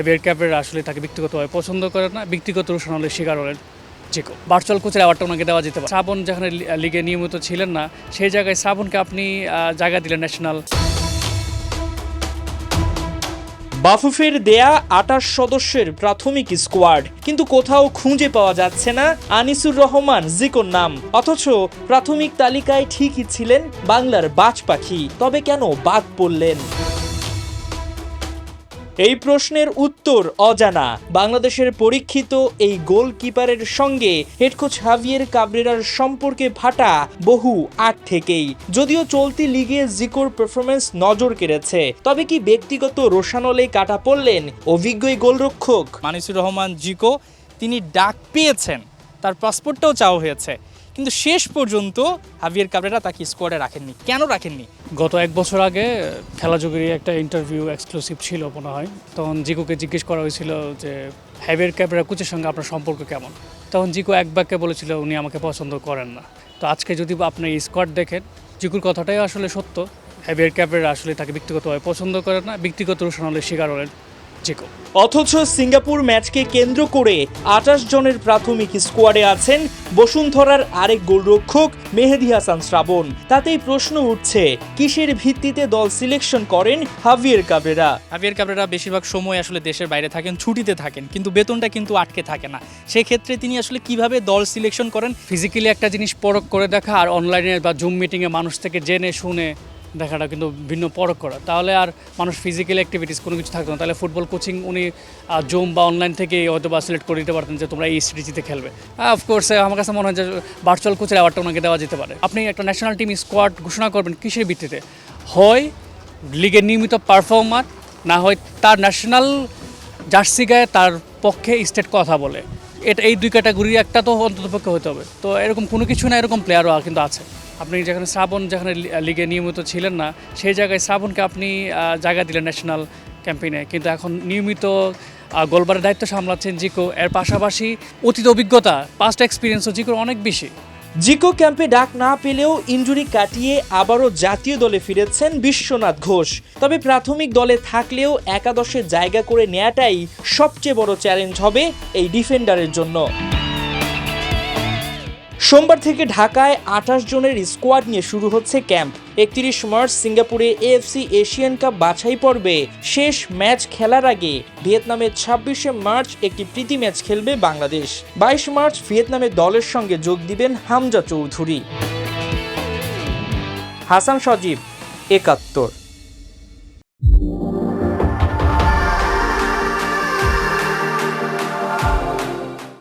ABR ক্যাপের আসলে তাকে ব্যক্তিগতভাবে পছন্দ করে না, ব্যক্তিগত রোশনালের শিকার হলেন জিকো। ভার্চুয়াল কোচের অ্যাওয়ার্ডটা ওনাকে দেওয়া যেতে পারে। শ্রাবণ যেখানে লিগে নিয়মিত ছিলেন না, সেই জায়গায় শ্রাবণকে আপনি জায়গা দিলেন ন্যাশনাল। বাফুফের দেয়া ২৮ সদস্যের প্রাথমিক স্কোয়াড, কিন্তু কোথাও খুঁজে পাওয়া যাচ্ছে না আনিসুর রহমান জিকোর নাম। অথচ প্রাথমিক তালিকায় ঠিকই ছিলেন বাংলার বাজ পাখি, তবে কেন বাদ পড়লেন? এই প্রশ্নের উত্তর অজানা। বাংলাদেশের পরীক্ষিত এই গোলকিপারের সঙ্গে হেড কোচ হাভিয়ের কাবরেরার সম্পর্কে ফাটা বহু আগ থেকেই। যদিও চলতি লিগে জিকোর পারফরমেন্স নজর কেড়েছে, তবে কি ব্যক্তিগত রোশানলে কাটা পড়লেন অভিজ্ঞ এই গোলরক্ষক? আনিসুর রহমান জিকো তিনি ডাক পেয়েছেন, তার পাসপোর্টটাও চাওয়া হয়েছে, কিন্তু শেষ পর্যন্ত হাভিয়ের কাবরেরা তাকে স্কোয়াডে রাখেননি। কেন রাখেননি? গত ১ বছর আগে খেলাযোগেরই একটা ইন্টারভিউ এক্সক্লুসিভ ছিল মনে হয়, তখন জিকোকে জিজ্ঞেস করা হয়েছিল যে হাভিয়ের ক্যাবরেরা কোচের সঙ্গে আপনার সম্পর্ক কেমন। তখন জিকো এক বাক্যে বলেছিল উনি আমাকে পছন্দ করেন না। তো আজকে যদি আপনি স্কোয়াড দেখেন, জিকোর কথাটাই আসলে সত্য। হাভিয়ের ক্যাবরেরা আসলে তাকে ব্যক্তিগতভাবে পছন্দ করেন না, ব্যক্তিগত রোশনালের শিকার হলেন জিকো। অথচ সিঙ্গাপুর ম্যাচকে কেন্দ্র করে ২৮ জনের প্রাথমিক স্কোয়াডে আছেন বসুন্ধরার আরেক গোলরক্ষক মেহেদী হাসান শ্রাবণ। তাতেই প্রশ্ন উঠছে, কিসের ভিত্তিতে দল সিলেকশন করেন হাভিয়ের কাবরেরা? হাভিয়ের কাবরেরা বেশিরভাগ সময় আসলে দেশের বাইরে থাকেন, ছুটিতে থাকেন, কিন্তু বেতনটা কিন্তু আটকে থাকে না। সেক্ষেত্রে তিনি আসলে কিভাবে দল সিলেকশন করেন? ফিজিক্যালি একটা জিনিস পরখ করে দেখা আর অনলাইনে বা জুম মিটিংয়ে মানুষ থেকে জেনে শুনে দেখাটা কিন্তু ভিন্ন পরখ করা। তাহলে আর মানুষ ফিজিক্যাল অ্যাক্টিভিটিস কোনো কিছু থাকতো না। তাহলে ফুটবল কোচিং উনি জুম বা অনলাইন থেকে হয়তো বা সিলেক্ট করে দিতে পারতেন যে তোমরা এই স্ট্রেচিতে খেলবে। অফকোর্স আমার কাছে মনে হয় যে ভার্চুয়াল কোচের অ্যাওয়ার্ডটা ওনাকে দেওয়া যেতে পারে। আপনি একটা ন্যাশনাল টিম স্কোয়াড ঘোষণা করবেন কিসের ভিত্তিতে? হয় লিগের নিয়মিত পারফর্মার, না হয় তার ন্যাশনাল জার্সি গায়ে তার পক্ষে স্টেট কথা বলে। এই দুই ক্যাটাগরির একটা তো অন্ততপক্ষে হতে হবে। তো এরকম কোনো কিছু না, এরকম প্লেয়ারও কিন্তু আছে। আপনি যেখানে শ্রাবণ যেখানে লিগে নিয়মিত ছিলেন না, সেই জায়গায় শ্রাবণকে আপনি জায়গা দিলেন ন্যাশনাল ক্যাম্পেইনে, কিন্তু এখন নিয়মিত গোলবারের দায়িত্ব সামলাচ্ছেন জিকো। এর পাশাপাশি অতীত অভিজ্ঞতা, পাস্ট এক্সপিরিয়েন্সও জিকোর অনেক বেশি। জিকো ক্যাম্পে ডাক না পেলেও ইনজুরি কাটিয়ে আবারও জাতীয় দলে ফিরেছেন বিশ্বনাথ ঘোষ। তবে প্রাথমিক দলে থাকলেও একাদশে জায়গা করে নেওয়াটাই সবচেয়ে বড় চ্যালেঞ্জ হবে এই ডিফেন্ডারের জন্য। সোমবার থেকে ঢাকায় ২৮ জনের স্কোয়াড নিয়ে শুরু হচ্ছে ক্যাম্প। ৩১ মার্চ সিঙ্গাপুরে এএফসি এশিয়ান কাপ বাছাই পর্বে শেষ ম্যাচ খেলার আগে ভিয়েতনামে ২৬শে মার্চ একটি প্রীতি ম্যাচ খেলবে বাংলাদেশ। ২২ মার্চ ভিয়েতনামের দলের সঙ্গে যোগ দিবেন হামজা চৌধুরী। হাসান সজীব, ৭১।